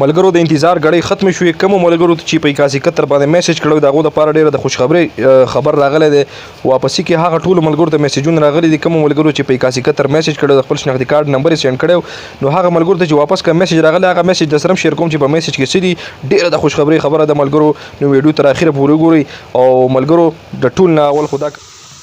ملګرو د انتظار غړي ختم شوې کوم ملګرو چې په 81 باندې میسج کړو دغه د پاره ډیره د خوشخبری خبر راغله ده واپسی کې هغه ټول ملګرو ته میسجونه راغلي دي کوم ملګرو چې په 81 میسج کړو د خپل شناختی کارت نمبر سند کړو نو هغه ملګرو ته چې واپس کوم میسج راغله هغه میسج د سره شیر کوم چې په میسج کې سړي ډیره د خوشخبری خبره ده ملګرو نو ویډیو تر اخره پورې ګوري او ملګرو د ټول نه اول خدا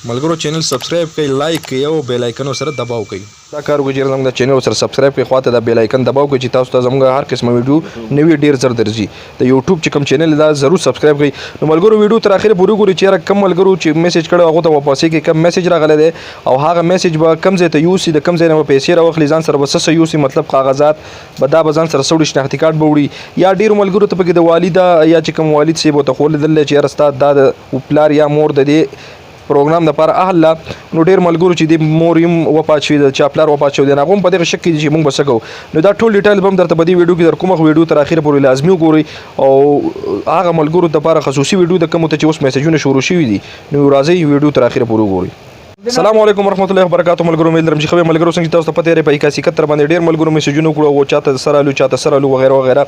ملګرو چینل سبسکرایب کړئ لایک کړئ او بیل آیکن سره دباو کړئ دا کار وکړئ چې زموږ د چینل سره سبسکرایب کړئ خواته د بیل آیکن دباو کړئ چې تاسو ته زموږ هر قسمه ویډیو نوی ډیر زر درځي د یوټیوب چې کوم چینل دا ضرور سبسکرایب کړئ نو ملګرو ویډیو تر اخره پورې ګورئ چې کم ملګرو چې میسج کړو هغه ته واپس کې کم میسج راغلی دی او هغه میسج به کم ځای ته یوسي د کم ځای نه پیسې راوخلي ځان سره بس یوسي مطلب کاغذات به دا به ځان سره سوړي شناختی کارت به وړي یا ډیر ملګرو ته پکې د والده یا چې کوم والد سی به ته خول دل چې رستا د پلار یا مور د دې پروګرام د لپاره اهل نو ډیر ملګرو چې د موریم وپات شوی د چاپلار وپات شوی د نغوم په دغه شک کې چې موږ بسکو نو دا ټول ډیټیل به درته په دې ویډیو کې در کومه ویډیو تر اخره پورې لازمي وګورئ او هغه ملګرو د لپاره خصوصي ویډیو د کوم ته چې اوس میسجونه شروع شوي دي نو راځي ویډیو تر اخره پورې وګورئ السلام علیکم ورحمت الله وبرکاتہ ملګرو مې درم چې خبر ملګرو څنګه تاسو ته پته لري په 81 باندې ډیر ملګرو میسجونه کړو او چاته سره لو وغیرہ وغیرہ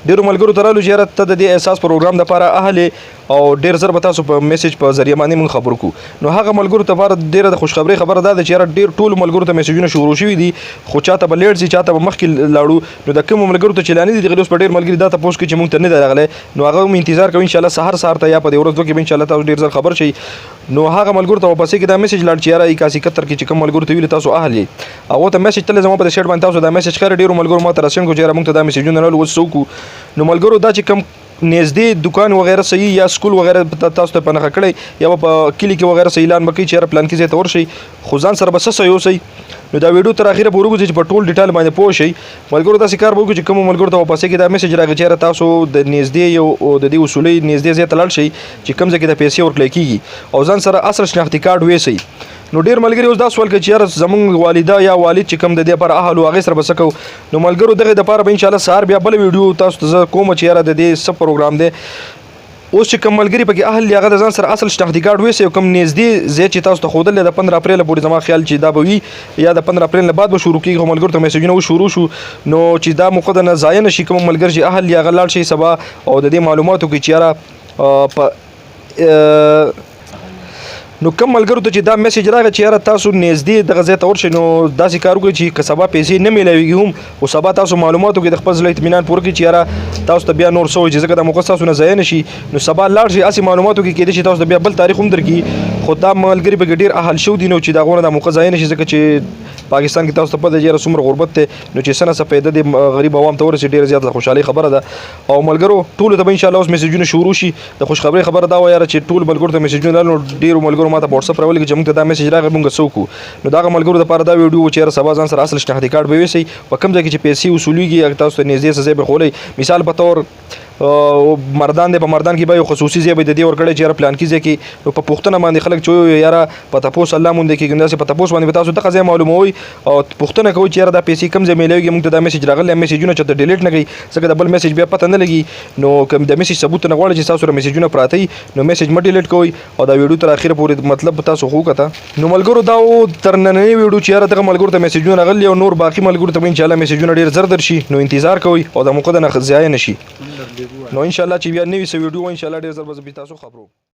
ډیر ملګرو ترالو چې ته د دې احساس پروګرام د لپاره اهل او ډیر زر به تاسو په میسج په ذریعہ باندې مون خبر کو نو هغه ملګرو ته لپاره ډیره د خوشخبری خبره ده چې ډیر ټول ملګرو ته میسجونه شروع شوي دي خو چاته به لیټ سي چاته به مخکې لاړو نو د کوم ملګرو ته چلانی دي غلیوس په ډیر ملګری دا ته پوښتنه چې مونږ ته نه راغله نو هغه مې انتظار کوي ان شاء الله سحر ته یا په ورځ دوه کې ان شاء الله تاسو ډیر زر خبر شي نو هغه ملګرو ته واپس کې دا میسج لاړ چې یاره 81 کې چې کوم ملګرو ته ویل تاسو اهلی او ته میسج تل زموږ په شیډ باندې تاسو دا میسج خیر ډیرو ملګرو ما ته رسین کو چې موږ ته دا میسجونه نه وسو کو نو ملګرو دا چې کوم نږدې دکان وغیرہ صحیح یا سکول وغیرہ تاسو ته پنه کړی یا په کلی کې وغیرہ صحیح اعلان وکړي چې پلان کې زه تور شي خو ځان سره بس سيو سي نو دا ویډیو تر اخره پورې وګورئ چې په ټول ډیټیل باندې پوه شئ ملګرو تاسو کار وکړئ چې کوم ملګرو ته واپس کې دا میسج راغی چې تاسو د نږدې یو د دې اصولي نږدې زیات لاړ شئ چې کوم ځکه د پیسې ورکړل کیږي او ځان سره اصل شناختی کارت وېسي نو ډیر ملګری اوس دا سوال کوي چې یار زمونږ والده یا والد چې کوم د دې پر اهل او هغه سره بسکو نو ملګرو دغه د پاره به ان شاء الله سهار بیا بل ویډیو تاسو ته کوم چې یار د دې سب پروګرام دی اوس چې کوم ملګری پکې اهل یا غد ځان سره اصل شناختی کارت وېسي کوم نږدې زه چې تاسو ته خودل د 15 اپریل پورې زما خیال چې دا به وي یا د 15 اپریل نه بعد به شروع کیږي ملګرو ته میسجونه شروع شو نو چې دا موقع نه ضایع نشي کوم ملګری چې اهل یا غلاړ شي سبا او د دې معلوماتو کې چې یاره نو کوم ملګرو ته چې دا میسج راغی چې یاره تاسو نږدې دغه ځای ته ورشئ نو داسې کار وکړئ چې که سبا پیسې نه میلاویږي هم او سبا تاسو معلوماتو کې د خپل زړه اطمینان پوره کړئ چې یاره تاسو ته بیا نور څه وایي چې ځکه دا موقع تاسو نه ضایع نه شي نو سبا لاړ شئ هسې معلوماتو کې کیدای شي تاسو ته بیا بل تاریخ هم درکړي خو دا ملګري پکې ډېر اهل شوي دي نو چې د هغو نه دا موقع ضایع نه شي ځکه چې پاکستان کې تاسو ته پته چې څومره غربت دی نو چې څه نه څه پیدا د غریب عوام ته ورسي ډېره زیاته خوشحالي خبره ده او ملګرو ټولو ته به ان شاء الله اوس میسجونه شروع شي د خوشخبری خبره دا وایي چې ټول ملګرو ته میسجونه نو ډېرو ملګرو ما ته په واتساپ راولي چې موږ ته دا میسج راغی موږ څه وکړو نو دغه ملګرو دپاره دا ویډیو چې سبا ځان سره اصل شناختی کارت به ویسئ په کوم ځای کې چې پیسې وصولیږي تاسو ته نږدې څه ځای به خولی مثال په طور مردان دی په مردان کې به یو خصوصي ځای به د دې ورکړی چې یاره پلان کې ځای کې نو په پوښتنه باندې خلک چې یاره په تپوس الله مونږ کېږي داسې په تپوس باندې به تاسو دغه ځای معلوموئ او پوښتنه کوئ چې یاره دا پیسې کوم ځای میلاویږي موږ ته دا میسج راغلی میسجونه چېرته ډیلیټ نه کړئ ځکه د بل میسج بیا پته نه لګي نو که د میسج ثبوت نه غواړئ چې تاسو سره میسجونه پراته وي نو میسج مه ډیلیټ کوئ او دا ویډیو تر اخره پورې مطلب تاسو خو وکړه نو ملګرو دا تر نننۍ ویډیو چې یاره دغه ملګرو ته میسجونه راغلي او نور باقي ملګرو ته به انشاءالله میسجونه ډېر زر درشي نو انتظار کوئ او د موقع نه ضایع نه شي نو انشاءالله چې بیا نوي څه ویډیو ان شاء الله ډېر زر به تاسو خبرو